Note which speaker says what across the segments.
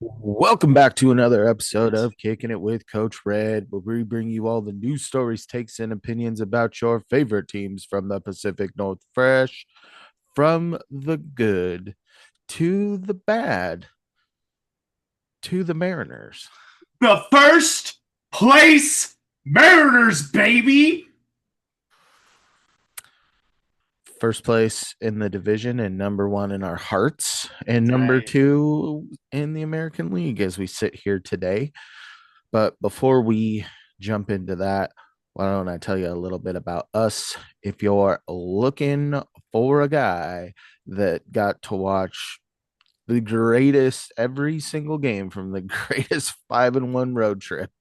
Speaker 1: Welcome back to another episode of Kicking It with Coach Red, where we bring you all the news stories, takes, and opinions about your favorite teams from the Pacific North, fresh from the good to the bad to the Mariners.
Speaker 2: The first place Mariners, baby.
Speaker 1: First place in the division and number one in our hearts, and
Speaker 2: That's
Speaker 1: number
Speaker 2: right.
Speaker 1: two in the American League as we sit here today. But before we jump into that, why don't I tell you a little bit about us? If you're looking for a guy that got to watch the greatest every single game from the greatest 5-1 road trip,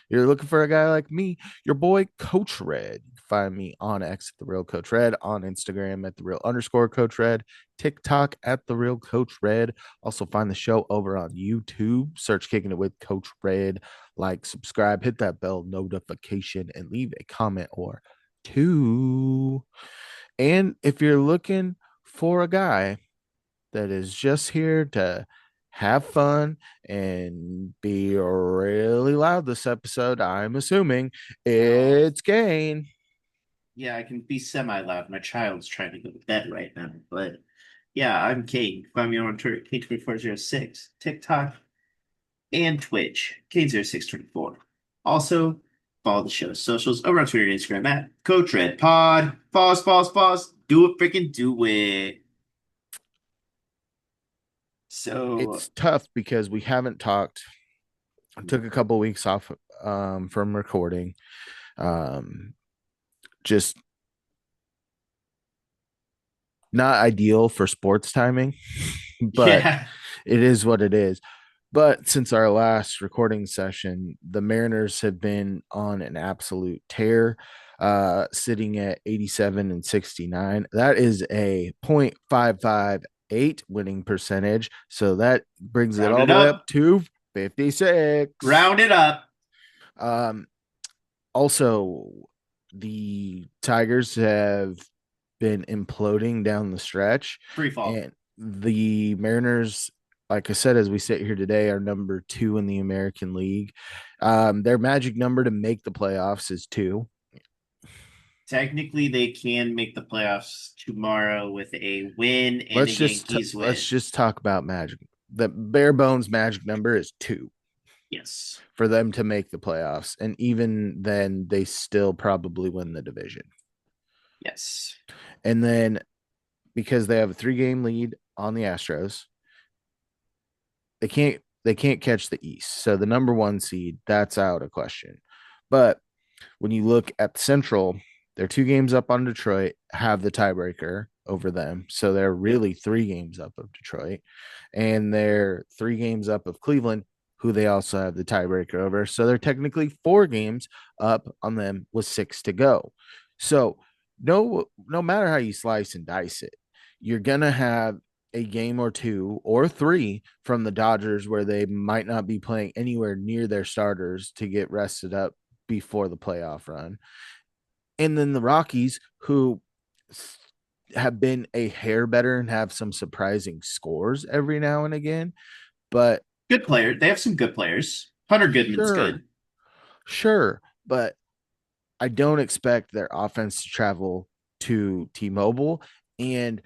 Speaker 1: you're looking for a guy like me, your boy Coach Red. Find me on X at the real Coach Red, on Instagram at the real underscore Coach Red, TikTok at the real Coach Red. Also find the show over on YouTube. Search Kicking It with Coach Red. Like, subscribe, hit that bell notification, and leave a comment or two. And if you're looking for a guy that is just here to have fun and be really loud this episode, I'm assuming
Speaker 2: Oh,
Speaker 1: it's Gain.
Speaker 2: yeah, I can be semi-loud. My child's trying to go to bed right now. But yeah, I'm Kate. Find me on Twitter, Kate2406, TikTok, and Twitch, Kate0624. Also, follow the show's socials over on Twitter and Instagram at Coach Red Pod. Pause, pause, pause. Do it, freaking do it. So,
Speaker 1: It's tough because we haven't talked. I took a couple of weeks off from recording. Um, just not ideal for sports timing, but
Speaker 2: yeah.
Speaker 1: it is what it is. But since our last recording session, the Mariners have been on an absolute tear, sitting at 87 and 69. That is a .558 winning percentage. So that brings it
Speaker 2: Round
Speaker 1: all
Speaker 2: it
Speaker 1: the way up
Speaker 2: up.
Speaker 1: to 56.
Speaker 2: Round it up.
Speaker 1: Um, Also, the Tigers have been imploding down the stretch,
Speaker 2: Free fall.
Speaker 1: and the Mariners, like I said, as we sit here today, are number two in the American League. Their magic number to make the playoffs is two.
Speaker 2: Technically, they can make the playoffs tomorrow with a win and a Yankees
Speaker 1: Let's
Speaker 2: win.
Speaker 1: just talk about magic. The bare bones magic number is two
Speaker 2: Yes.
Speaker 1: for them to make the playoffs, and even then, they still probably win the division.
Speaker 2: Yes.
Speaker 1: And then because they have a 3-game lead on the Astros, they can't catch the East. So the number one seed, that's out of question. But when you look at the Central, they're 2 games up on Detroit, have the tiebreaker over them. So they're
Speaker 2: Yep.
Speaker 1: really 3 games up of Detroit. And they're 3 games up of Cleveland, who they also have the tiebreaker over. So they're technically 4 games up on them with 6 to go. So no matter how you slice and dice it, you're gonna have a game or two or three from the Dodgers where they might not be playing anywhere near their starters to get rested up before the playoff run. And then the Rockies, who have been a hair better and have some surprising scores every now and again. But
Speaker 2: Good player. They have some good players. Hunter Goodman's
Speaker 1: sure,
Speaker 2: good.
Speaker 1: sure. But I don't expect their offense to travel to T Mobile. And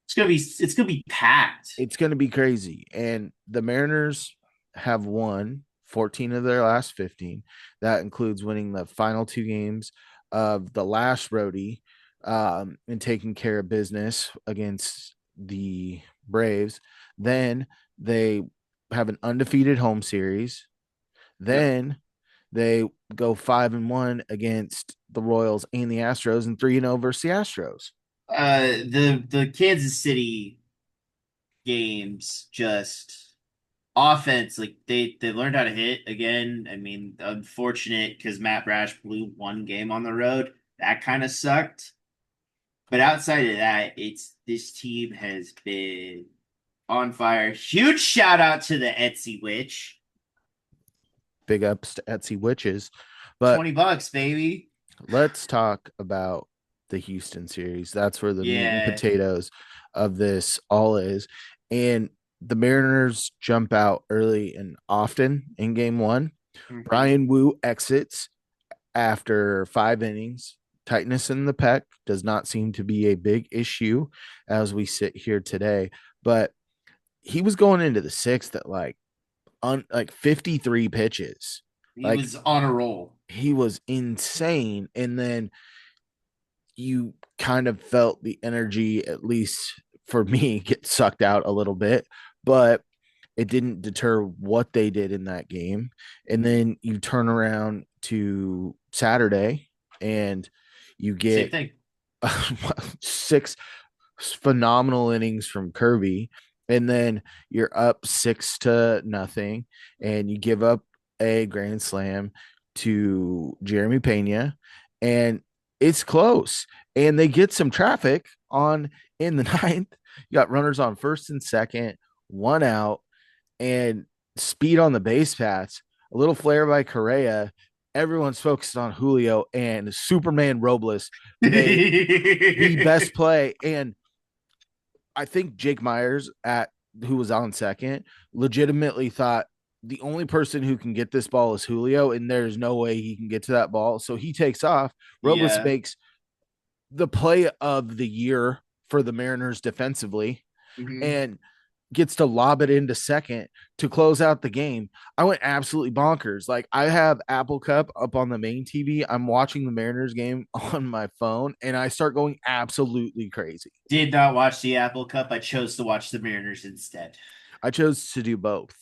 Speaker 2: It's gonna be packed.
Speaker 1: it's going to be crazy. And the Mariners have won 14 of their last 15. That includes winning the final 2 games of the last roadie, and taking care of business against the Braves. Then they have an undefeated home series.
Speaker 2: Yep.
Speaker 1: Then they go 5-1 against the Royals and the Astros, and 3-0 versus the Astros.
Speaker 2: The Kansas City games just offense, like they learned how to hit again. I mean, unfortunate because Matt Brash blew one game on the road. That kind of sucked. But outside of that, it's this team has been on fire. Huge shout out to the Etsy Witch.
Speaker 1: Big ups to Etsy Witches. But
Speaker 2: $20, baby.
Speaker 1: let's talk about the Houston series. That's where the meat and
Speaker 2: Yeah.
Speaker 1: potatoes of this all is. And the Mariners jump out early and often in game one.
Speaker 2: Hmm.
Speaker 1: Brian Wu exits after 5 innings. Tightness in the pec does not seem to be a big issue as we sit here today, but he was going into the sixth at like 53 pitches.
Speaker 2: He
Speaker 1: Like
Speaker 2: was on a roll.
Speaker 1: he was insane. And then you kind of felt the energy, at least for me, get sucked out a little bit, but it didn't deter what they did in that game. And then you turn around to Saturday and you
Speaker 2: Same
Speaker 1: get
Speaker 2: thing.
Speaker 1: six phenomenal innings from Kirby, and then you're up 6-0, and you give up a grand slam to Jeremy Pena, and it's close. And they get some traffic on in the ninth. You got runners on first and second, 1 out, and speed on the base paths. A little flare by Correa. Everyone's focused on Julio, and Superman Robles made the best play. And I think Jake Myers, at who was on second, legitimately thought the only person who can get this ball is Julio, and there's no way he can get to that ball. So he takes off. Robles
Speaker 2: Yeah.
Speaker 1: makes the play of the year for the Mariners defensively
Speaker 2: Hmm.
Speaker 1: and gets to lob it into second to close out the game. I went absolutely bonkers. Like, I have Apple Cup up on the main TV. I'm watching the Mariners game on my phone, and I start going absolutely crazy.
Speaker 2: Did not watch the Apple Cup. I chose to watch the Mariners instead.
Speaker 1: I chose to do both.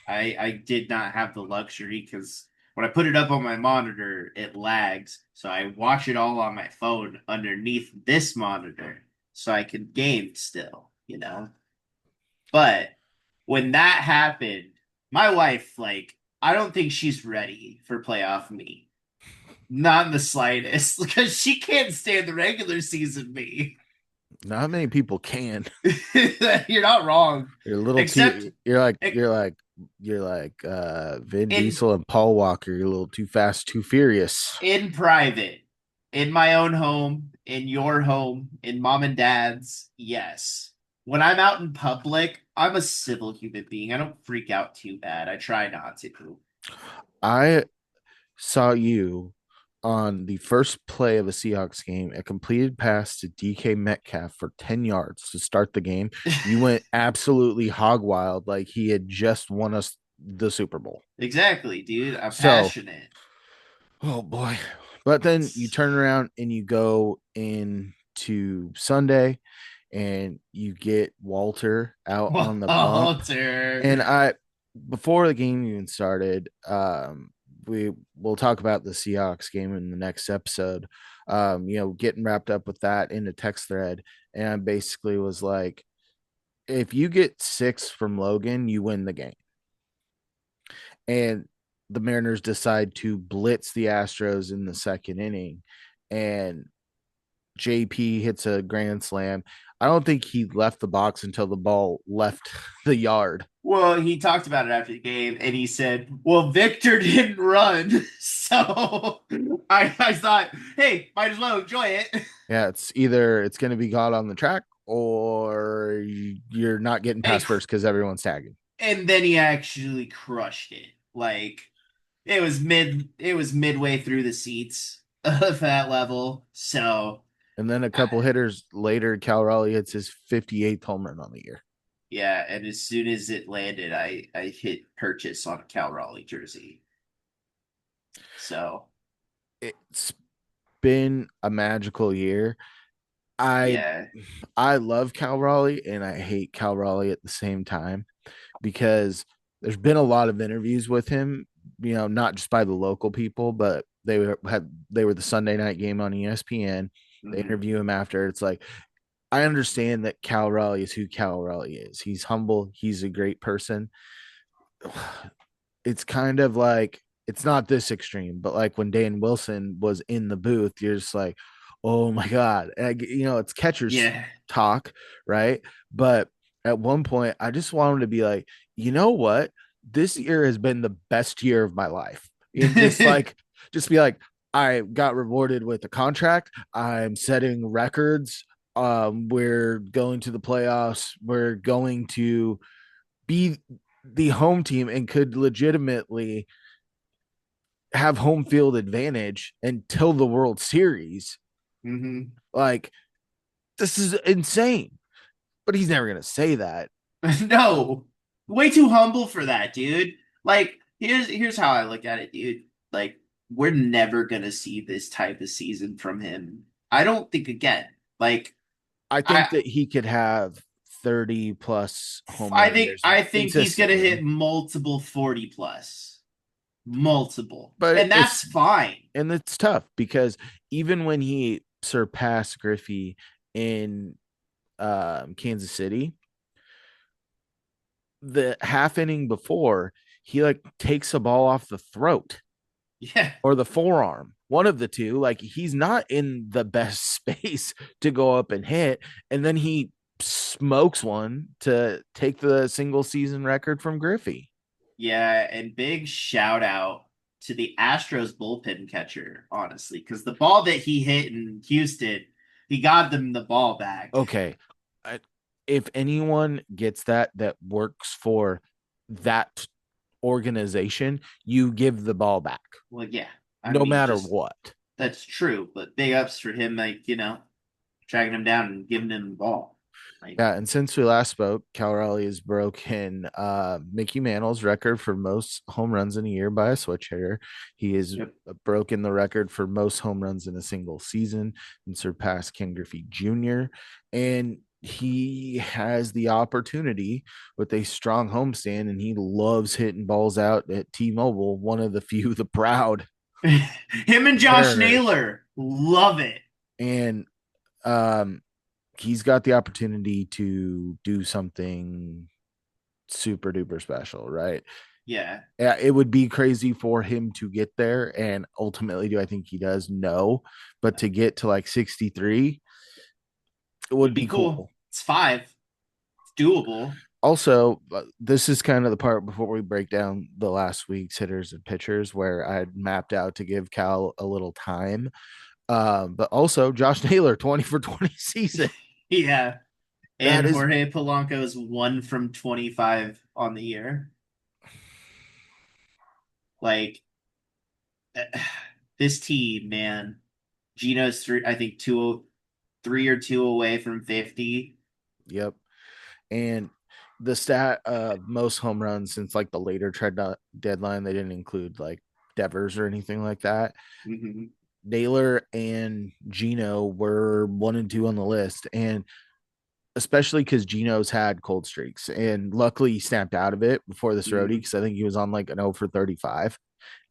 Speaker 2: I did not have the luxury because when I put it up on my monitor, it lags. So I watch it all on my phone underneath this monitor so I can game still, you know? But when that happened, my wife, like, I don't think she's ready for playoff me. Not in the slightest, because she can't stand the regular season me.
Speaker 1: Not many people can.
Speaker 2: You're not wrong.
Speaker 1: You're a little
Speaker 2: Except
Speaker 1: too. You're like Vin
Speaker 2: in
Speaker 1: Diesel and Paul Walker. You're a little too fast, too furious.
Speaker 2: in private, in my own home, in your home, in mom and dad's, yes. When I'm out in public, I'm a civil human being. I don't freak out too bad. I try not to.
Speaker 1: I saw you on the first play of a Seahawks game, a completed pass to DK Metcalf for 10 yards to start the game. You went absolutely hog wild, like he had just won us the Super Bowl.
Speaker 2: Exactly, dude. I'm
Speaker 1: So,
Speaker 2: passionate.
Speaker 1: oh boy. But then you
Speaker 2: It's
Speaker 1: turn around and you go into Sunday and you get Walter out on the bump.
Speaker 2: Walter.
Speaker 1: And before the game even started, we will talk about the Seahawks game in the next episode. Getting wrapped up with that in a text thread, and I basically was like, if you get 6 from Logan, you win the game. And the Mariners decide to blitz the Astros in the second inning, and JP hits a grand slam. I don't think he left the box until the ball left the yard.
Speaker 2: Well, he talked about it after the game, and he said, "Well, Victor didn't run, so I thought, hey, might as well enjoy it."
Speaker 1: Yeah, it's either it's going to be God on the track or you're not getting
Speaker 2: And
Speaker 1: past first because everyone's tagging.
Speaker 2: and then he actually crushed it. Like it was midway through the seats of that level. So
Speaker 1: And then a
Speaker 2: I,
Speaker 1: couple hitters later, Cal Raleigh hits his 58th home run on the year.
Speaker 2: yeah, and as soon as it landed, I hit purchase on a Cal Raleigh jersey. So
Speaker 1: It's been a magical year. I
Speaker 2: yeah.
Speaker 1: I love Cal Raleigh and I hate Cal Raleigh at the same time because there's been a lot of interviews with him, not just by the local people, but they were the Sunday night game on ESPN. They
Speaker 2: Mhm.
Speaker 1: interview him after. It's like, I understand that Cal Raleigh is who Cal Raleigh is. He's humble. He's a great person. It's kind of like it's not this extreme, but like when Dan Wilson was in the booth, you're just like, oh my god, it's catcher's
Speaker 2: Yeah.
Speaker 1: talk, right? But at one point, I just want him to be like, you know what, this year has been the best year of my life, and just be like, I got rewarded with a contract. I'm setting records. We're going to the playoffs. We're going to be the home team and could legitimately have home field advantage until the World Series.
Speaker 2: Hmm.
Speaker 1: Like, this is insane. But he's never going to say that.
Speaker 2: No, way too humble for that, dude. Like, here's how I look at it, dude. Like, we're never gonna see this type of season from him. I don't think again. Like,
Speaker 1: I
Speaker 2: I
Speaker 1: think that he could have 30 plus home run years
Speaker 2: I think he's gonna hit
Speaker 1: consistently.
Speaker 2: multiple 40 plus, multiple,
Speaker 1: But
Speaker 2: and that's fine.
Speaker 1: it's tough because even when he surpassed Griffey in Kansas City, the half inning before, he like takes a ball off the throat
Speaker 2: Yeah,
Speaker 1: or the forearm, one of the two. Like he's not in the best space to go up and hit. And then he smokes one to take the single season record from Griffey.
Speaker 2: yeah, and big shout out to the Astros bullpen catcher, honestly, because the ball that he hit in Houston, he got them the ball back.
Speaker 1: Okay. I, if anyone gets that works for that organization, you give the ball back
Speaker 2: Well, yeah, I
Speaker 1: no
Speaker 2: mean,
Speaker 1: matter
Speaker 2: just
Speaker 1: what.
Speaker 2: that's true, but big ups for him, like, tracking him down and giving him the ball. Like,
Speaker 1: Yeah, and since we last spoke, Cal Raleigh has broken Mickey Mantle's record for most home runs in a year by a switch hitter. He has
Speaker 2: yep.
Speaker 1: broken the record for most home runs in a single season and surpassed Ken Griffey Jr. And he has the opportunity with a strong homestand, and he loves hitting balls out at T-Mobile, one of the few, the proud
Speaker 2: Him and Josh
Speaker 1: Mariners.
Speaker 2: Naylor love it.
Speaker 1: And um, he's got the opportunity to do something super duper special, right?
Speaker 2: Yeah,
Speaker 1: Yeah, it would be crazy for him to get there. And ultimately, do I think he does? No. But to get to like 63, it
Speaker 2: would
Speaker 1: would
Speaker 2: be
Speaker 1: be
Speaker 2: cool.
Speaker 1: cool.
Speaker 2: It's five. It's doable.
Speaker 1: Also, this is kind of the part before we break down the last week's hitters and pitchers where I had mapped out to give Cal a little time. But also, Josh Naylor, 20 for 20 season.
Speaker 2: Yeah. And
Speaker 1: That is,
Speaker 2: Jorge Polanco is 1 from 25 on the year. Like, this team, man. Gino's three, I think 3 or 2 away from 50.
Speaker 1: yep. And the stat of most home runs since like the later trade deadline, they didn't include like Devers or anything like that.
Speaker 2: Hmm.
Speaker 1: Naylor and Gino were 1 and 2 on the list, and especially because Gino's had cold streaks, and luckily he snapped out of it before this roadie
Speaker 2: Hmm.
Speaker 1: because I think he was on like an 0 for 35,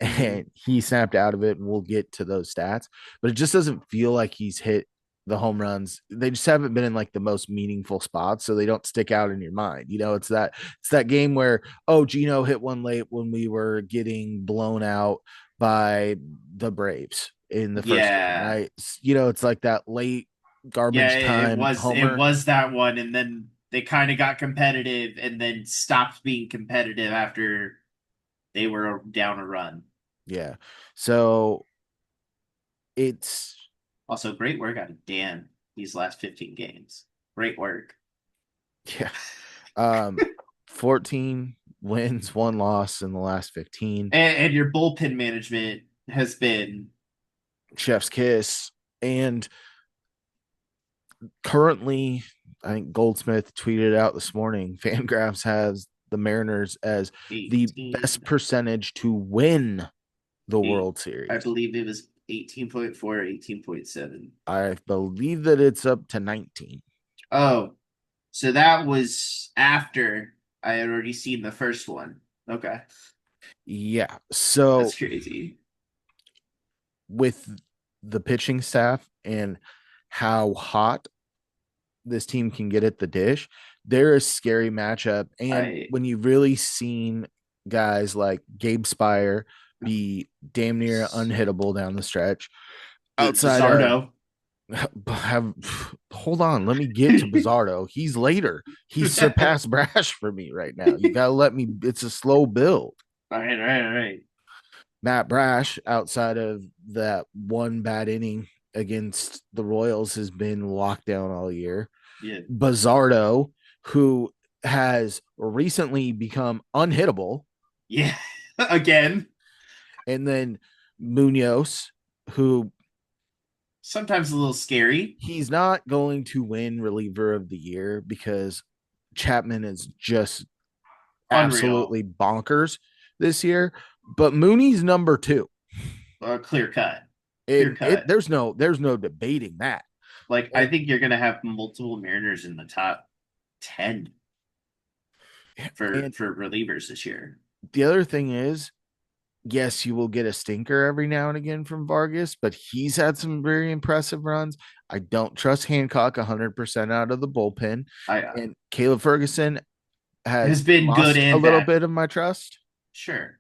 Speaker 2: Hmm.
Speaker 1: and he snapped out of it. And we'll get to those stats, but it just doesn't feel like he's hit the home runs. They just haven't been in like the most meaningful spots, so they don't stick out in your mind. It's that game where, oh, Gino hit one late when we were getting blown out by the Braves in the first game,
Speaker 2: Yeah.
Speaker 1: right? It's like that late
Speaker 2: Yeah,
Speaker 1: garbage time
Speaker 2: it
Speaker 1: homer.
Speaker 2: was that one, and then they kind of got competitive and then stopped being competitive after they were down a run.
Speaker 1: Yeah. So it's
Speaker 2: Also, great work out of Dan these last 15 games. Great work.
Speaker 1: yeah. Um 14 wins, one loss in the last 15.
Speaker 2: And your bullpen management has been
Speaker 1: Chef's kiss. And currently, I think Goldsmith tweeted out this morning, Fangraphs has the Mariners as the
Speaker 2: 18,
Speaker 1: best percentage to win the
Speaker 2: 8,
Speaker 1: World
Speaker 2: I
Speaker 1: Series.
Speaker 2: believe it was 18.4 or 18.7.
Speaker 1: I believe that it's up to 19.
Speaker 2: Oh, so that was after I had already seen the first one. Okay,
Speaker 1: Yeah.
Speaker 2: that's
Speaker 1: So
Speaker 2: crazy.
Speaker 1: with the pitching staff and how hot this team can get at the dish, they're a scary matchup. And
Speaker 2: I
Speaker 1: when you've really seen guys like Gabe Spire be damn near unhittable down the stretch, outside of
Speaker 2: Bizardo.
Speaker 1: have hold on, let me get to Bizardo. He's later. He's surpassed Brash for me right now. You gotta let me. It's a slow build.
Speaker 2: All right, all right, all right.
Speaker 1: Matt Brash, outside of that one bad inning against the Royals, has been locked down all year.
Speaker 2: Yeah.
Speaker 1: Bizardo, who has recently become unhittable.
Speaker 2: Yeah. Again,
Speaker 1: And then Munoz, who
Speaker 2: sometimes a little scary.
Speaker 1: he's not going to win reliever of the year because Chapman is just
Speaker 2: Unreal.
Speaker 1: absolutely bonkers this year. But Mooney's number two.
Speaker 2: Clear cut. Clear
Speaker 1: And it
Speaker 2: cut.
Speaker 1: there's no debating that.
Speaker 2: Like, I
Speaker 1: And
Speaker 2: think you're going to have multiple Mariners in the top 10
Speaker 1: and
Speaker 2: for relievers this year.
Speaker 1: the other thing is, yes, you will get a stinker every now and again from Vargas, but he's had some very impressive runs. I don't trust Hancock 100% out of the bullpen.
Speaker 2: I
Speaker 1: And Caleb Ferguson
Speaker 2: has
Speaker 1: has
Speaker 2: been good
Speaker 1: lost a
Speaker 2: and
Speaker 1: little
Speaker 2: bad.
Speaker 1: bit of my trust.
Speaker 2: Sure.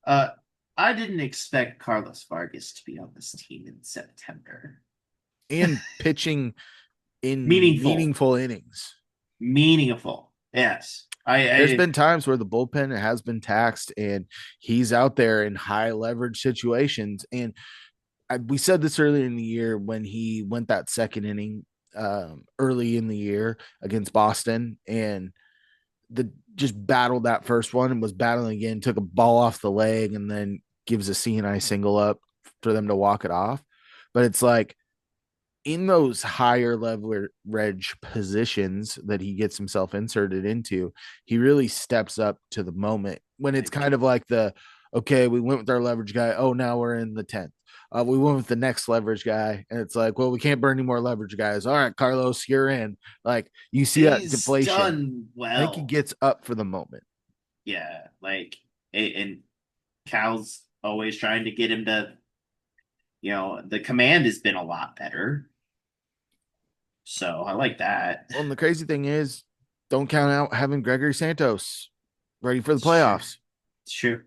Speaker 2: Uh, I didn't expect Carlos Vargas to be on this team in September.
Speaker 1: And pitching in
Speaker 2: Meaningful,
Speaker 1: meaningful innings.
Speaker 2: meaningful. Yes,
Speaker 1: There's
Speaker 2: I
Speaker 1: been times where the bullpen has been taxed and he's out there in high leverage situations. And we said this earlier in the year when he went that second inning early in the year against Boston and the just battled that first one and was battling again, took a ball off the leg and then gives a CNI single up for them to walk it off. But it's like in those higher leverage positions that he gets himself inserted into, he really steps up to the moment when it's kind of like okay, we went with our leverage guy. Oh, now we're in the 10th. We went with the next leverage guy, and it's like, well, we can't burn any more leverage guys. All right, Carlos, you're in. Like you see that
Speaker 2: he's
Speaker 1: deflation.
Speaker 2: done
Speaker 1: I think he
Speaker 2: well.
Speaker 1: gets up for the moment.
Speaker 2: Yeah, like and Cal's always trying to get him to, the command has been a lot better. So I like that.
Speaker 1: Well, and the crazy thing is, don't count out having Gregory Santos ready for the
Speaker 2: It's true.
Speaker 1: playoffs.
Speaker 2: It's true.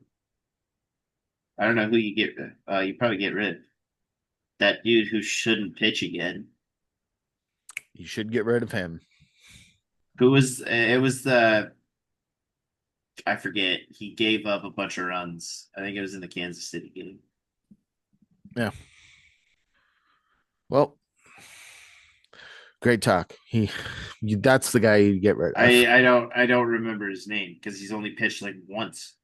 Speaker 2: I don't know who you get. You probably get rid of that dude who shouldn't pitch again.
Speaker 1: You should get rid of him.
Speaker 2: Who was it? Was the I forget. He gave up a bunch of runs. I think it was in the Kansas City game.
Speaker 1: Yeah. Well, great talk. That's the guy you get rid of.
Speaker 2: I don't remember his name because he's only pitched like once.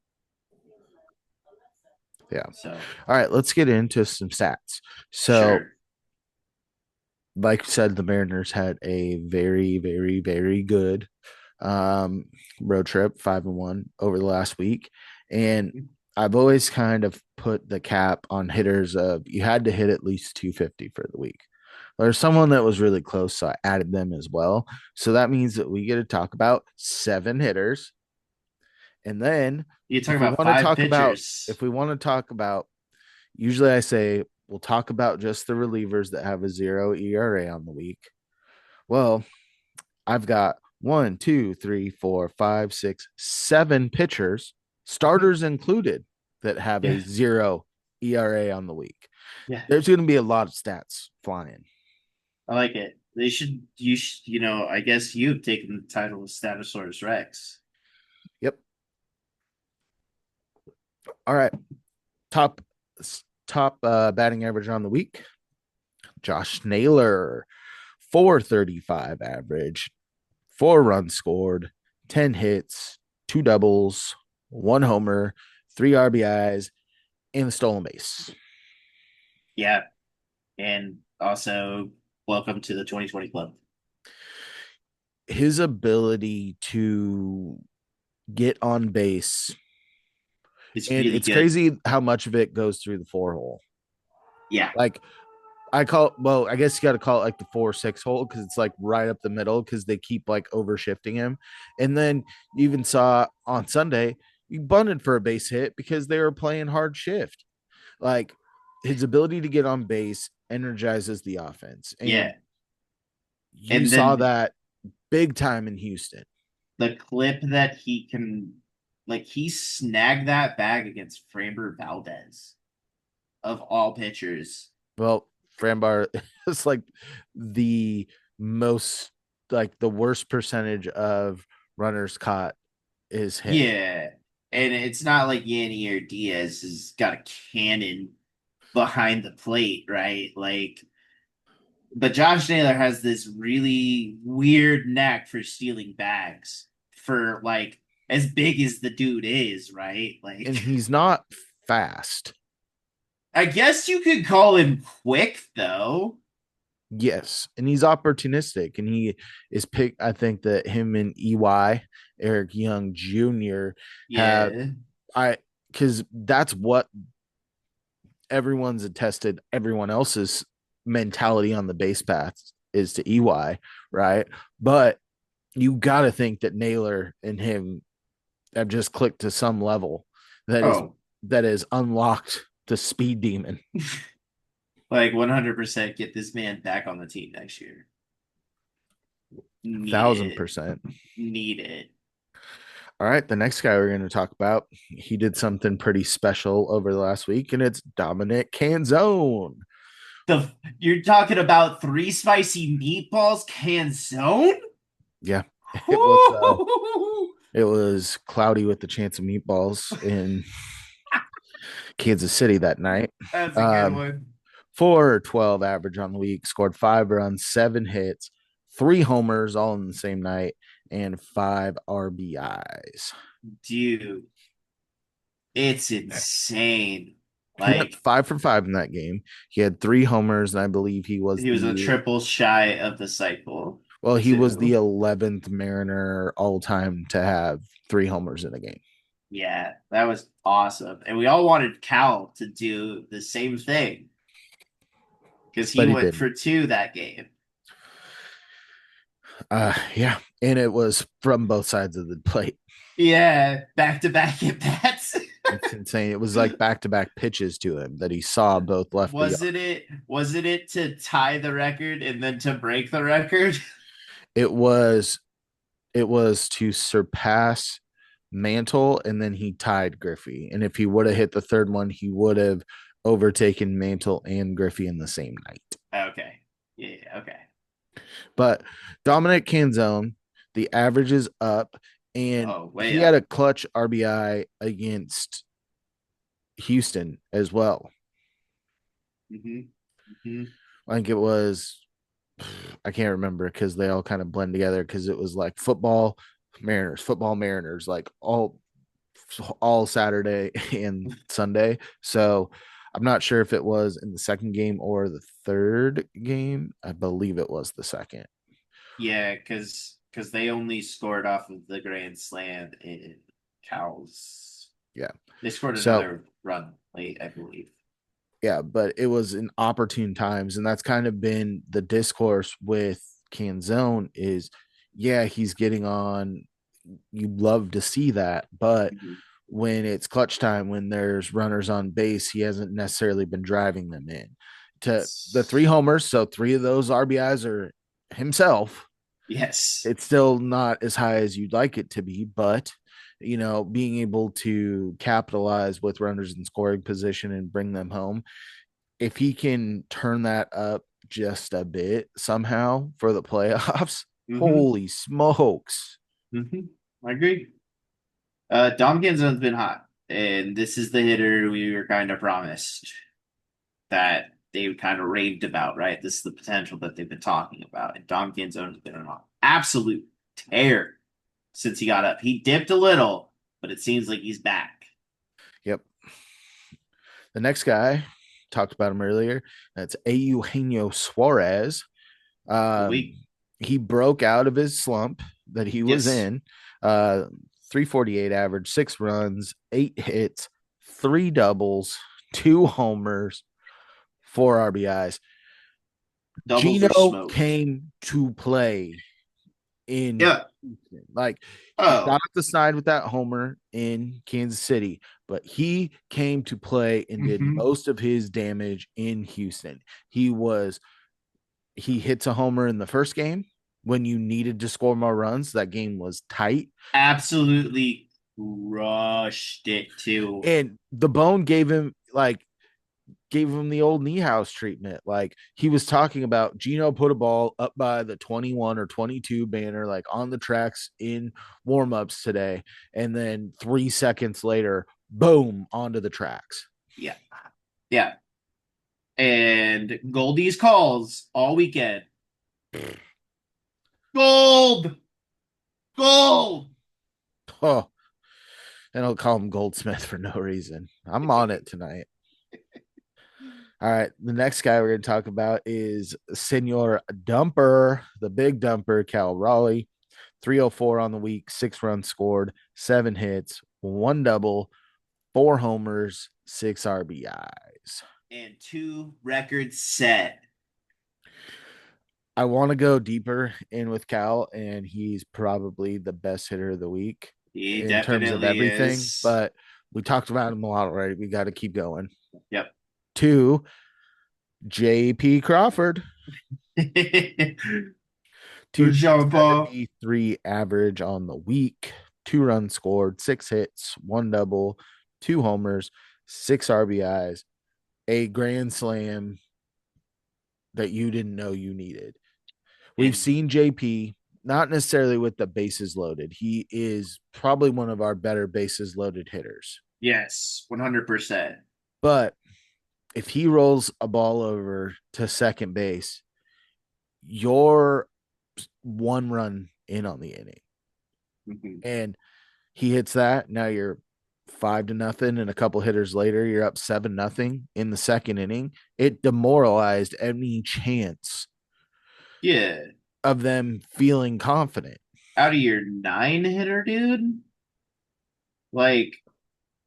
Speaker 1: Yeah.
Speaker 2: So
Speaker 1: All right, let's get into some stats. So,
Speaker 2: sure.
Speaker 1: like I said, the Mariners had a very, very, very good um, road trip, 5-1 over the last week, and I've always kind of put the cap on hitters of you had to hit at least 250 for the week. There's someone that was really close, so I added them as well. So that means that we get to talk about 7 hitters. And then
Speaker 2: You talk
Speaker 1: if we
Speaker 2: about
Speaker 1: want to
Speaker 2: five
Speaker 1: talk about
Speaker 2: pitchers.
Speaker 1: if we want to talk about usually I say we'll talk about just the relievers that have a 0 ERA on the week. Well, I've got 1, 2, 3, 4, 5, 6, 7 pitchers, starters included, that have a
Speaker 2: Yeah,
Speaker 1: 0 ERA on the week.
Speaker 2: yeah.
Speaker 1: There's going to be a lot of stats flying.
Speaker 2: I like it. They should. You should. I guess you've taken the title of Statosaurus Rex.
Speaker 1: Yep. All right. Top top batting average on the week. Josh Naylor, 435 average, 4 runs scored, 10 hits, 2 doubles, 1 homer, 3 RBIs, and a stolen base.
Speaker 2: Yeah, and also welcome to the 2020 club.
Speaker 1: His ability to get on base,
Speaker 2: It's
Speaker 1: and
Speaker 2: really
Speaker 1: it's
Speaker 2: good.
Speaker 1: crazy how much of it goes through the 4 hole.
Speaker 2: Yeah,
Speaker 1: Like I guess you got to call it like the 4-6 hole because it's like right up the middle because they keep like overshifting him. And then you even saw on Sunday, he bunted for a base hit because they were playing hard shift. Like his ability to get on base energizes the offense. And
Speaker 2: yeah.
Speaker 1: you
Speaker 2: And
Speaker 1: saw
Speaker 2: then
Speaker 1: that big time in Houston.
Speaker 2: the clip that he can, like, he snagged that bag against Framber Valdez of all pitchers.
Speaker 1: Well, Frambar is like the most, like the worst percentage of runners caught is him.
Speaker 2: Yeah, and it's not like Yanni or Diaz has got a cannon behind the plate, right? Like, but Josh Naylor has this really weird knack for stealing bags for like as big as the dude is, right? Like
Speaker 1: And he's not fast.
Speaker 2: I guess you could call him quick though.
Speaker 1: Yes, and he's opportunistic, and he is picked. I think that him and EY Eric Young Jr. have
Speaker 2: Yeah.
Speaker 1: I because that's what everyone's attested everyone else's mentality on the base paths is to EY, right? But you got to think that Naylor and him have just clicked to some level that is
Speaker 2: Oh,
Speaker 1: that is unlocked the speed demon.
Speaker 2: like 100% get this man back on the team next year. Need
Speaker 1: Thousand
Speaker 2: it.
Speaker 1: percent.
Speaker 2: Need it.
Speaker 1: All right, the next guy we're going to talk about, he did something pretty special over the last week, and it's Dominic Canzone.
Speaker 2: The You're talking about three spicy meatballs canzone?
Speaker 1: Yeah, it was
Speaker 2: Woo!
Speaker 1: it was cloudy with the chance of meatballs in Kansas City that night.
Speaker 2: That's a good
Speaker 1: Um,
Speaker 2: one.
Speaker 1: 412 average on the week, scored 5 runs, 7 hits, 3 homers all in the same night, and 5 RBIs.
Speaker 2: Dude, it's insane.
Speaker 1: He went
Speaker 2: Like
Speaker 1: 5 for 5 in that game. He had 3 homers, and I believe he was
Speaker 2: he was a
Speaker 1: the
Speaker 2: triple shy of the cycle
Speaker 1: he was the
Speaker 2: too.
Speaker 1: 11th Mariner all time to have 3 homers in a game.
Speaker 2: Yeah, that was awesome. And we all wanted Cal to do the same thing because he
Speaker 1: But he
Speaker 2: went
Speaker 1: didn't.
Speaker 2: for two that game.
Speaker 1: Yeah, and it was from both sides of the plate.
Speaker 2: Yeah, back to back at bats.
Speaker 1: It's insane. It was like back to back pitches to him that he saw both left the yard.
Speaker 2: Wasn't it to tie the record and then to break the record?
Speaker 1: It was to surpass Mantle, and then he tied Griffey. And if he would have hit the third one, he would have overtaken Mantle and Griffey in the same night.
Speaker 2: Okay. Yeah, okay.
Speaker 1: But Dominic Canzone, the average is up, and
Speaker 2: Oh, way
Speaker 1: he had a
Speaker 2: up.
Speaker 1: clutch RBI against Houston as well.
Speaker 2: Hmm. Hmm.
Speaker 1: I think it was, I can't remember because they all kind of blend together because it was like football Mariners, like all Saturday and Sunday. So I'm not sure if it was in the second game or the third game. I believe it was the second.
Speaker 2: Yeah, because they only scored off of the grand slam in Cows.
Speaker 1: Yeah.
Speaker 2: They scored
Speaker 1: So
Speaker 2: another run late, I believe.
Speaker 1: yeah, but it was in opportune times, and that's kind of been the discourse with Canzone is, yeah, he's getting on. You love to see that, but
Speaker 2: Mhm.
Speaker 1: when it's clutch time, when there's runners on base, he hasn't necessarily been driving them in to the 3 homers. So 3 of those RBIs are himself.
Speaker 2: Yes.
Speaker 1: It's still not as high as you'd like it to be, but being able to capitalize with runners in scoring position and bring them home, if he can turn that up just a bit somehow for the playoffs,
Speaker 2: Hmm.
Speaker 1: holy smokes.
Speaker 2: Hmm. I agree. Dom Genzo's been hot, and this is the hitter we were kind of promised that they kind of raved about, right? This is the potential that they've been talking about, and Dom Genzone has been an absolute tear since he got up. He dipped a little, but it seems like he's back.
Speaker 1: Yep. The next guy, talked about him earlier, that's Eugenio Suarez. Um,
Speaker 2: We
Speaker 1: he broke out of his slump that he was
Speaker 2: Yes,
Speaker 1: in. Uh, 348 average, 6 runs, 8 hits, 3 doubles, 2 homers, 4 RBIs.
Speaker 2: doubles are
Speaker 1: Gino
Speaker 2: smoked.
Speaker 1: came to play in
Speaker 2: Yeah.
Speaker 1: like he got
Speaker 2: Oh.
Speaker 1: off the side with that homer in Kansas City, but he came to play and did
Speaker 2: Hmm.
Speaker 1: most of his damage in Houston. He hits a homer in the first game when you needed to score more runs. That game was tight.
Speaker 2: Absolutely crushed it too.
Speaker 1: And the bone gave him the old knee house treatment. Like he was talking about Gino put a ball up by the 21 or 22 banner, like on the tracks in warmups today. And then 3 seconds later, boom, onto the tracks.
Speaker 2: Yeah. Yeah. And Goldie's calls all weekend. Gold! Gold!
Speaker 1: Oh, and I'll call him Goldsmith for no reason. I'm on it tonight. All right. The next guy we're going to talk about is Senor Dumper, the big dumper, Cal Raleigh. 304 on the week, 6 runs scored, 7 hits, 1 double, 4 homers, 6 RBIs.
Speaker 2: And two records set.
Speaker 1: I want to go deeper in with Cal, and he's probably the best hitter of the week
Speaker 2: He
Speaker 1: in terms of
Speaker 2: definitely
Speaker 1: everything.
Speaker 2: is.
Speaker 1: But we talked about him a lot already. We got to keep going.
Speaker 2: Yep.
Speaker 1: Two, JP Crawford,
Speaker 2: For Jean Paul.
Speaker 1: 273 average on the week, 2 runs scored, 6 hits, 1 double, 2 homers, 6 RBIs, a grand slam that you didn't know you needed. We've
Speaker 2: And
Speaker 1: seen JP not necessarily with the bases loaded. He is probably one of our better bases loaded hitters.
Speaker 2: yes, 100%.
Speaker 1: But if he rolls a ball over to second base, you're 1 run in on the inning.
Speaker 2: Mhm.
Speaker 1: And he hits that. Now you're 5-0. And a couple hitters later, you're up 7-0 in the second inning. It demoralized any chance
Speaker 2: Yeah.
Speaker 1: of them feeling confident.
Speaker 2: Out of your nine hitter, dude? Like,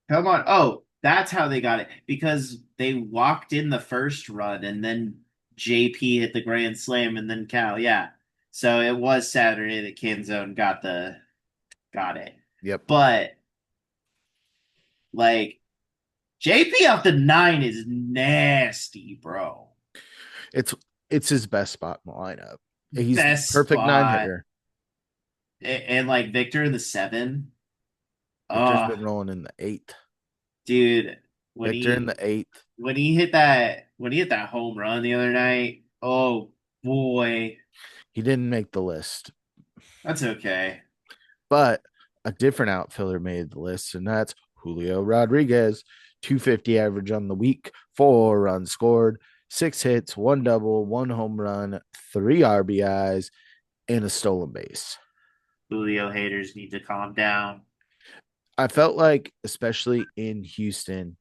Speaker 2: come on. Oh, that's how they got it. Because they walked in the first run and then JP hit the grand slam and then Cal. Yeah. So it was Saturday that Canzone got it.
Speaker 1: Yep.
Speaker 2: But like JP off the nine is nasty, bro.
Speaker 1: It's it's his best spot in the lineup. He's the
Speaker 2: Best
Speaker 1: perfect nine
Speaker 2: spot.
Speaker 1: hitter.
Speaker 2: And like Victor in the seven.
Speaker 1: Victor's
Speaker 2: Oh,
Speaker 1: been rolling in the eighth.
Speaker 2: dude, when
Speaker 1: Victor in the
Speaker 2: he
Speaker 1: eighth.
Speaker 2: when he hit that home run the other night, oh boy,
Speaker 1: He didn't make the list,
Speaker 2: that's okay.
Speaker 1: but a different outfielder made the list, and that's Julio Rodriguez. 250 average on the week, 4 runs scored, 6 hits, 1 double, 1 home run, 3 RBIs, and a stolen base.
Speaker 2: Julio haters need to calm down.
Speaker 1: I felt like, especially in Houston,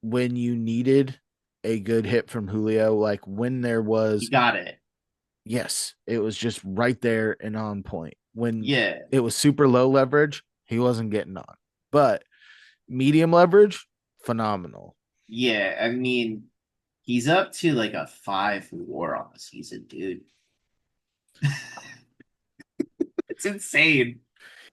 Speaker 1: when you needed a good hit from Julio, like when there
Speaker 2: He
Speaker 1: was,
Speaker 2: got it.
Speaker 1: yes, it was just right there and on point. When
Speaker 2: Yeah,
Speaker 1: it was super low leverage, he wasn't getting on. But medium leverage, phenomenal.
Speaker 2: yeah. I mean, he's up to like a 5 WAR on the season, dude. It's insane.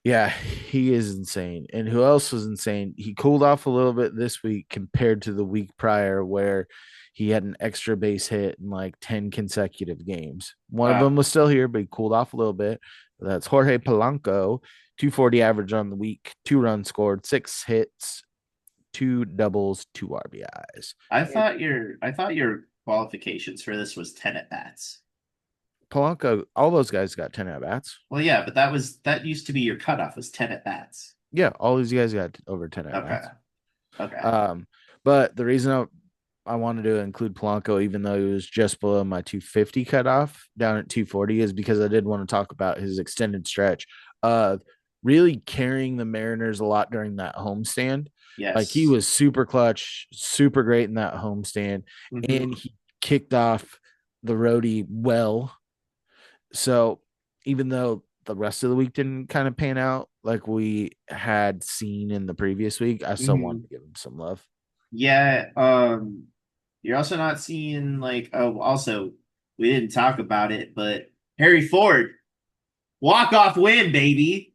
Speaker 1: Yeah, he is insane. And who else was insane? He cooled off a little bit this week compared to the week prior, where he had an extra base hit in like 10 consecutive games. One of them was still here, but he cooled off a little bit. That's Jorge Polanco, 240 average on the week, 2 runs scored, 6 hits, 2 doubles, 2 RBIs. And
Speaker 2: I thought your qualifications for this was 10 at bats.
Speaker 1: Polanco, all those guys got 10 at bats.
Speaker 2: Well, yeah, but that used to be your cutoff was 10 at bats.
Speaker 1: Yeah, all these guys got over 10 at
Speaker 2: Okay.
Speaker 1: bats.
Speaker 2: Okay.
Speaker 1: Um, but the reason I wanted to include Polanco, even though he was just below my 250 cutoff down at 240, is because I did want to talk about his extended stretch of really carrying the Mariners a lot during that homestand. Like he
Speaker 2: Yes.
Speaker 1: was super clutch, super great in that homestand, and
Speaker 2: Hmm.
Speaker 1: he kicked off the roadie well. So even though the rest of the week didn't kind of pan out like we had seen in the previous week, I still wanted
Speaker 2: Hmm.
Speaker 1: to give him some love.
Speaker 2: Yeah. You're also not seeing like oh also we didn't talk about it, but Harry Ford walk off win, baby.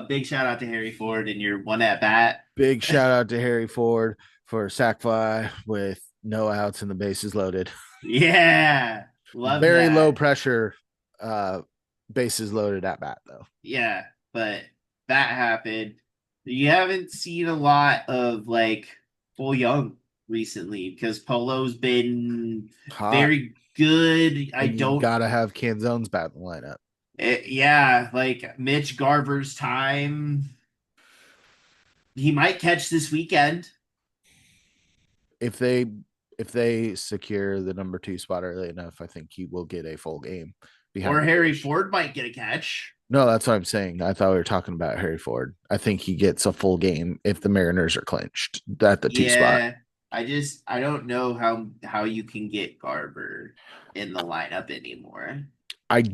Speaker 2: Big shout out to Harry Ford and your one at bat.
Speaker 1: Big shout out to Harry Ford for a sac fly with no outs and the bases loaded.
Speaker 2: Yeah. Love
Speaker 1: Very low
Speaker 2: that.
Speaker 1: pressure uh bases loaded at bat though.
Speaker 2: Yeah, but that happened. You haven't seen a lot of like Full Young recently because Polo's been
Speaker 1: Hot.
Speaker 2: very good. I
Speaker 1: And you
Speaker 2: don't,
Speaker 1: gotta have Canzone's bat in the lineup.
Speaker 2: yeah, like Mitch Garver's time. He might catch this weekend.
Speaker 1: If they secure the number 2 spot early enough, I think he will get a full game. behind
Speaker 2: Or
Speaker 1: the
Speaker 2: Harry
Speaker 1: dish.
Speaker 2: Ford might get a catch.
Speaker 1: No, that's what I'm saying. I thought we were talking about Harry Ford. I think he gets a full game if the Mariners are clinched at the two spot.
Speaker 2: Yeah, I don't know how you can get Garber in the lineup anymore.
Speaker 1: I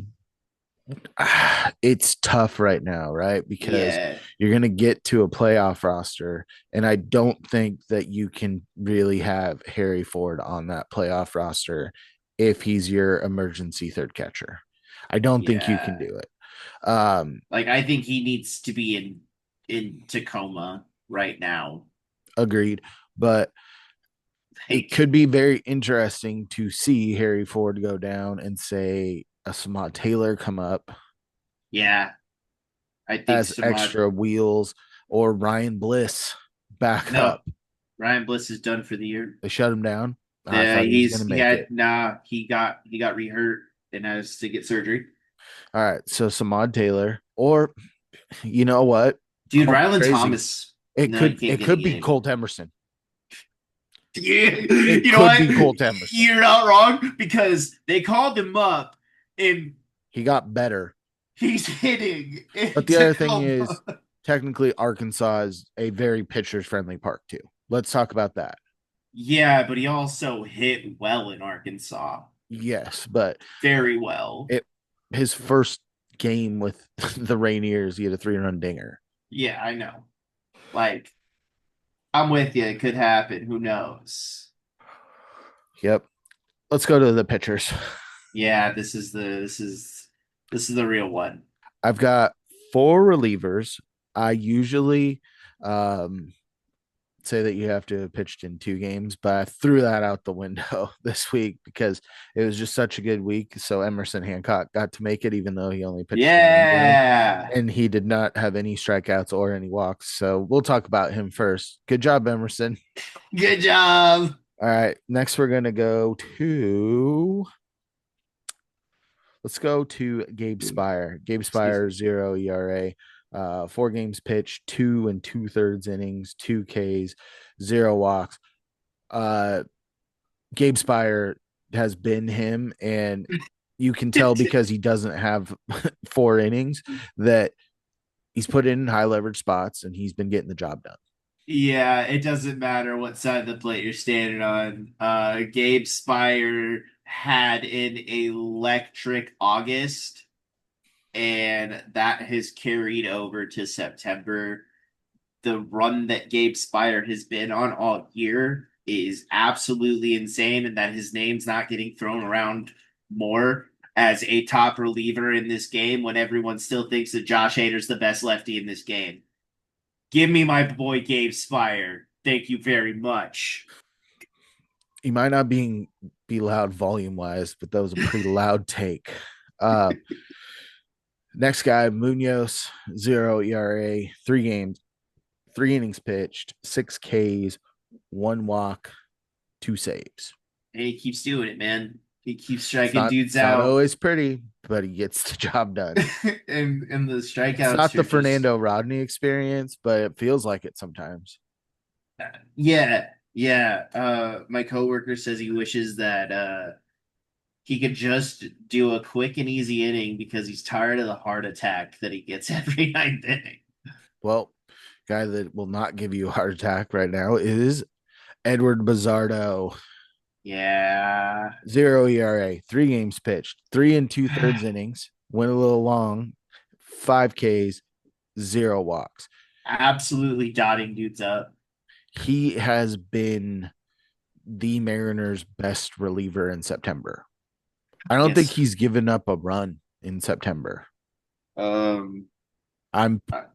Speaker 1: it's tough right now, right? Because
Speaker 2: Yeah,
Speaker 1: you're going to get to a playoff roster, and I don't think that you can really have Harry Ford on that playoff roster if he's your emergency third catcher. I don't think you can
Speaker 2: yeah.
Speaker 1: do it.
Speaker 2: Like I think he needs to be in Tacoma right now.
Speaker 1: Agreed, but it
Speaker 2: Like,
Speaker 1: could be very interesting to see Harry Ford go down and say a Samad Taylor come up
Speaker 2: yeah, I think
Speaker 1: as
Speaker 2: Samad.
Speaker 1: extra wheels or Ryan Bliss back
Speaker 2: No,
Speaker 1: up.
Speaker 2: Ryan Bliss is done for the year.
Speaker 1: They shut him down. I
Speaker 2: Yeah,
Speaker 1: thought he was going to
Speaker 2: he
Speaker 1: make
Speaker 2: had
Speaker 1: it.
Speaker 2: nah. He got rehurt and has to get surgery.
Speaker 1: All right. So Samad Taylor, or you know what?
Speaker 2: Dude,
Speaker 1: Call me
Speaker 2: Rylan
Speaker 1: crazy.
Speaker 2: Thomas.
Speaker 1: It
Speaker 2: No, you
Speaker 1: could
Speaker 2: can't
Speaker 1: it
Speaker 2: get
Speaker 1: could
Speaker 2: get
Speaker 1: be
Speaker 2: him.
Speaker 1: Colt Emerson.
Speaker 2: You
Speaker 1: It
Speaker 2: know
Speaker 1: could
Speaker 2: what?
Speaker 1: be Colt Emerson.
Speaker 2: You're not wrong because they called him up and
Speaker 1: He got better.
Speaker 2: he's hitting in
Speaker 1: But the other thing is,
Speaker 2: Tacoma.
Speaker 1: technically, Arkansas is a very pitchers friendly park too. Let's talk about that.
Speaker 2: Yeah, but he also hit well in Arkansas.
Speaker 1: Yes, but
Speaker 2: Very well.
Speaker 1: it his first game with the Rainiers, he had a 3-run dinger.
Speaker 2: Yeah, I know. Like, I'm with you. It could happen. Who knows?
Speaker 1: Yep. Let's go to the pitchers.
Speaker 2: Yeah, this is the real one.
Speaker 1: I've got four relievers. I usually um, say that you have to have pitched in two games, but I threw that out the window this week because it was just such a good week. So Emerson Hancock got to make it, even though he only pitched in one game,
Speaker 2: Yeah.
Speaker 1: and he did not have any strikeouts or any walks. So we'll talk about him first. Good job, Emerson.
Speaker 2: Good job.
Speaker 1: All right, next we're gonna go to let's go to Gabe Spire. Gabe
Speaker 2: Excuse
Speaker 1: Spire,
Speaker 2: me.
Speaker 1: 0 ERA, 4 games pitched, 2 2/3 innings, 2 Ks, 0 walks. Uh, Gabe Spire has been him, and you can tell because he doesn't have 4 innings that he's put in high leverage spots and he's been getting the job done.
Speaker 2: Yeah, it doesn't matter what side of the plate you're standing on. Gabe Spire had an electric August, and that has carried over to September. The run that Gabe Spire has been on all year is absolutely insane, and that his name's not getting thrown around more as a top reliever in this game when everyone still thinks that Josh Hader's the best lefty in this game. Give me my boy Gabe Spire. Thank you very much.
Speaker 1: He might not be loud volume wise, but that was a pretty loud take. Uh, Next guy, Munoz, 0 ERA, 3 games, 3 innings pitched, 6 Ks, 1 walk, 2 saves.
Speaker 2: And he keeps doing it, man. He keeps
Speaker 1: It's
Speaker 2: striking
Speaker 1: not
Speaker 2: dudes
Speaker 1: it's not
Speaker 2: out,
Speaker 1: always pretty, but he gets the job done.
Speaker 2: and the
Speaker 1: It's
Speaker 2: strikeouts
Speaker 1: not the
Speaker 2: are just
Speaker 1: Fernando Rodney experience, but it feels like it sometimes.
Speaker 2: yeah, yeah. My coworker says he wishes that he could just do a quick and easy inning because he's tired of the heart attack that he gets every ninth inning.
Speaker 1: Well, guy that will not give you a heart attack right now is Edward Bazardo.
Speaker 2: Yeah,
Speaker 1: 0 ERA, 3 games pitched, 3 and 2/3 innings, went a little long, 5 Ks, 0 walks.
Speaker 2: absolutely dotting dudes up.
Speaker 1: He has been the Mariners' best reliever in September. I don't think
Speaker 2: Yes.
Speaker 1: he's given up a run in September.
Speaker 2: Um,
Speaker 1: I'm
Speaker 2: uh,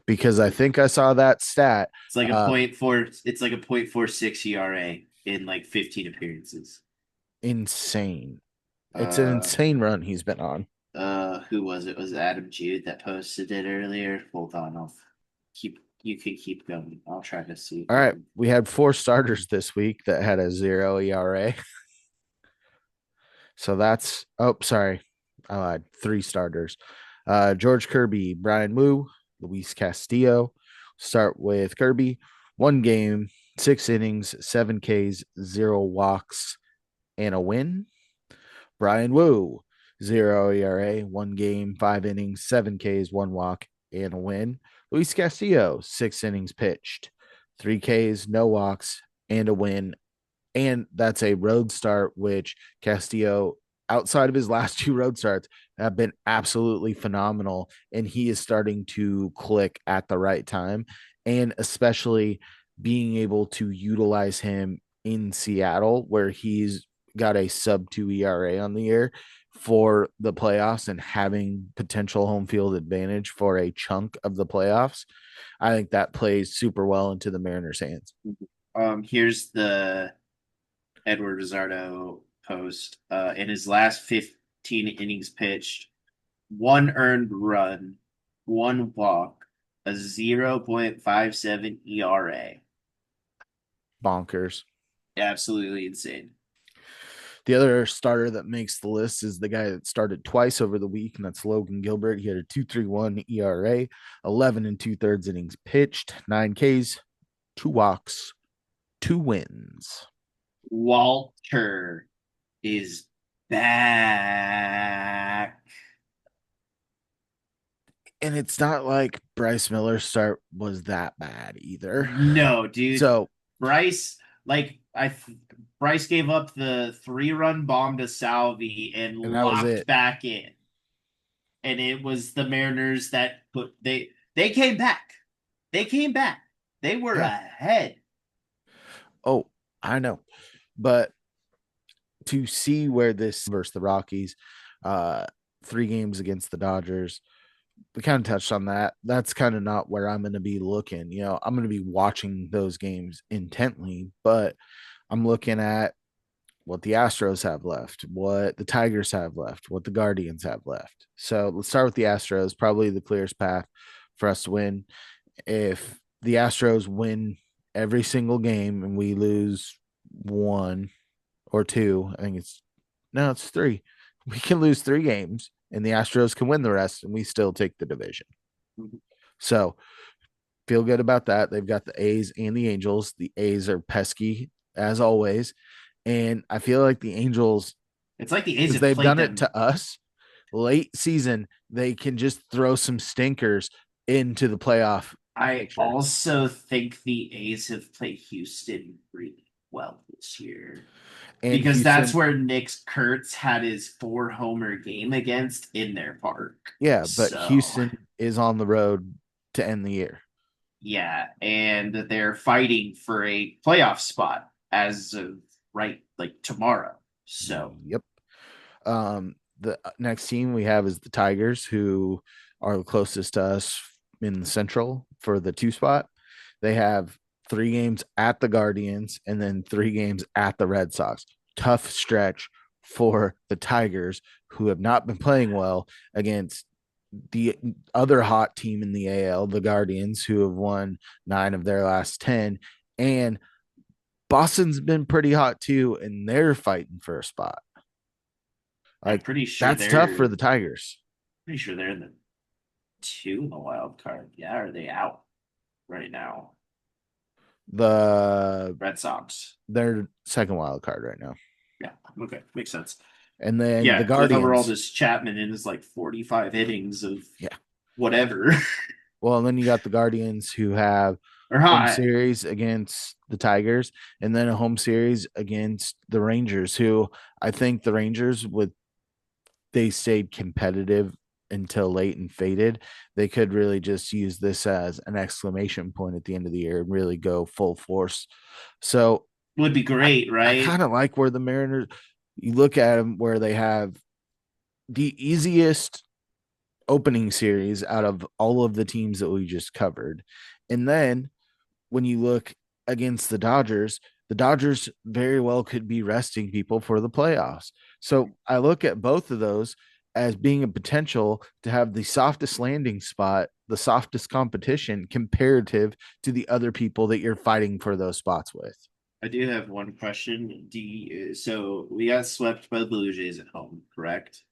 Speaker 1: because I think I saw that stat.
Speaker 2: it's like a
Speaker 1: Uh,
Speaker 2: point four. It's like a .46 ERA in like 15 appearances.
Speaker 1: insane. It's an
Speaker 2: Uh,
Speaker 1: insane run he's been on.
Speaker 2: who was it? Was it Adam Jude that posted it earlier? Hold on, I'll keep. You can keep going. I'll try to see if
Speaker 1: All
Speaker 2: I
Speaker 1: right,
Speaker 2: can.
Speaker 1: we had 4 starters this week that had a 0 ERA. So that's sorry, I lied. 3 starters. George Kirby, Brian Wu, Luis Castillo. Start with Kirby. 1 game, 6 innings, 7 Ks, 0 walks, and a win. Brian Wu, zero ERA, 1 game, 5 innings, 7 Ks, 1 walk, and a win. Luis Castillo, 6 innings pitched, 3 Ks, no walks, and a win. And that's a road start, which Castillo, outside of his last two road starts, have been absolutely phenomenal. And he is starting to click at the right time. And especially being able to utilize him in Seattle, where he's got a sub 2 ERA on the year for the playoffs and having potential home field advantage for a chunk of the playoffs. I think that plays super well into the Mariners' hands.
Speaker 2: Here's the Edward Rizzardo post. In his last 15 innings pitched, one earned run, one walk, a 0.57 ERA.
Speaker 1: Bonkers.
Speaker 2: Absolutely insane.
Speaker 1: The other starter that makes the list is the guy that started twice over the week, and that's Logan Gilbert. He had a 2.31 ERA, 11 and 2/3 innings pitched, 9 Ks, 2 walks, 2 wins.
Speaker 2: Walter is back.
Speaker 1: And it's not like Bryce Miller's start was that bad either.
Speaker 2: No, dude.
Speaker 1: So,
Speaker 2: Bryce, like Bryce gave up the 3-run bomb to Salvi and
Speaker 1: and that was
Speaker 2: locked
Speaker 1: it.
Speaker 2: back in. And it was the Mariners that they came back. They came back. They were
Speaker 1: Yeah.
Speaker 2: ahead.
Speaker 1: Oh, I know. But to see where this versus the Rockies, uh, 3 games against the Dodgers, we kind of touched on that. That's kind of not where I'm going to be looking. I'm going to be watching those games intently, but I'm looking at what the Astros have left, what the Tigers have left, what the Guardians have left. So let's start with the Astros, probably the clearest path for us to win. If the Astros win every single game and we lose one or two, I think it's three. We can lose 3 games and the Astros can win the rest and we still take the division. So feel good about that. They've got the A's and the Angels. The A's are pesky as always. And I feel like the Angels,
Speaker 2: It's like the A's
Speaker 1: because
Speaker 2: have
Speaker 1: they've
Speaker 2: played
Speaker 1: done it
Speaker 2: them.
Speaker 1: to us late season, they can just throw some stinkers into the playoff
Speaker 2: I
Speaker 1: picture.
Speaker 2: also think the A's have played Houston really well this year.
Speaker 1: And
Speaker 2: Because that's
Speaker 1: Houston,
Speaker 2: where Nick Kurtz had his 4-homer game against in their park.
Speaker 1: yeah, but
Speaker 2: So
Speaker 1: Houston is on the road to end the year.
Speaker 2: yeah, and they're fighting for a playoff spot as of right like tomorrow. So
Speaker 1: Yep. The next team we have is the Tigers, who are the closest to us in the Central for the 2 spot. They have 3 games at the Guardians and then 3 games at the Red Sox. Tough stretch for the Tigers, who have not been playing well against the other hot team in the AL, the Guardians, who have won 9 of their last 10. And Boston's been pretty hot too, and they're fighting for a spot.
Speaker 2: I'm
Speaker 1: Like, that's tough for the Tigers.
Speaker 2: pretty sure they're in the 2 in the wild card. Yeah, are they out right now?
Speaker 1: The
Speaker 2: Red Sox.
Speaker 1: Their second wild card right now.
Speaker 2: Yeah. Okay. Makes sense.
Speaker 1: And then
Speaker 2: Yeah,
Speaker 1: the
Speaker 2: because I thought we're all
Speaker 1: Guardians.
Speaker 2: just Chapman in his like 45 innings of
Speaker 1: Yeah.
Speaker 2: whatever.
Speaker 1: Well, and then you got the Guardians, who have
Speaker 2: Or
Speaker 1: home
Speaker 2: hot.
Speaker 1: series against the Tigers and then a home series against the Rangers, who I think the Rangers, with they stayed competitive until late and faded, they could really just use this as an exclamation point at the end of the year and really go full force. So
Speaker 2: Would be
Speaker 1: I,
Speaker 2: great,
Speaker 1: I
Speaker 2: right?
Speaker 1: kind of like where the Mariners, you look at them, where they have the easiest opening series out of all of the teams that we just covered. And then when you look against the Dodgers very well could be resting people for the playoffs. So I look at both of those as being a potential to have the softest landing spot, the softest competition comparative to the other people that you're fighting for those spots with.
Speaker 2: I do have one question. So we got swept by the Blue Jays at home, correct?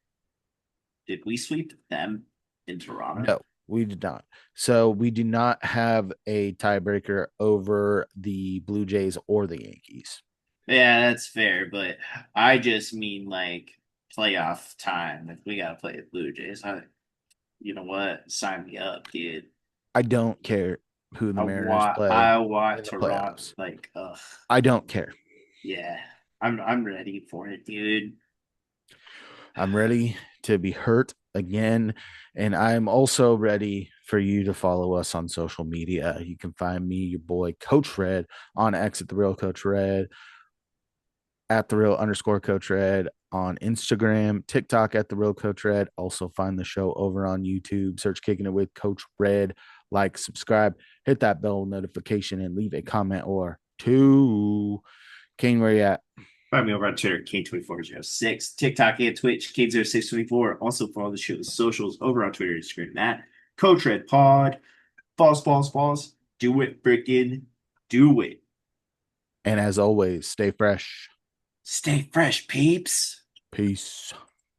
Speaker 2: Did we sweep them in Toronto?
Speaker 1: No, we did not. So we do not have a tiebreaker over the Blue Jays or the Yankees.
Speaker 2: Yeah, that's fair, but I just mean like playoff time, if we gotta play the Blue Jays, you know what? Sign me up, dude.
Speaker 1: I don't care who the Mariners play
Speaker 2: I want
Speaker 1: in the
Speaker 2: Toronto.
Speaker 1: playoffs.
Speaker 2: Like, ugh,
Speaker 1: I don't care.
Speaker 2: yeah. I'm ready for it, dude.
Speaker 1: I'm ready to be hurt again. And I'm also ready for you to follow us on social media. You can find me, your boy, Coach Red, on X at the real Coach Red, at the real underscore Coach Red on Instagram, TikTok at the real Coach Red. Also find the show over on YouTube. Search Kicking It with Coach Red. Like, subscribe, hit that bell notification, and leave a comment or two. Kane, where you at?
Speaker 2: Find me over on Twitter, Kane2406, TikTok and Twitch, Kane0624. Also follow the show's socials over on Twitter and Instagram at Coach Red Pod. False, false, false. Do it, freaking do it.
Speaker 1: And as always, stay fresh.
Speaker 2: Stay fresh, peeps.
Speaker 1: Peace.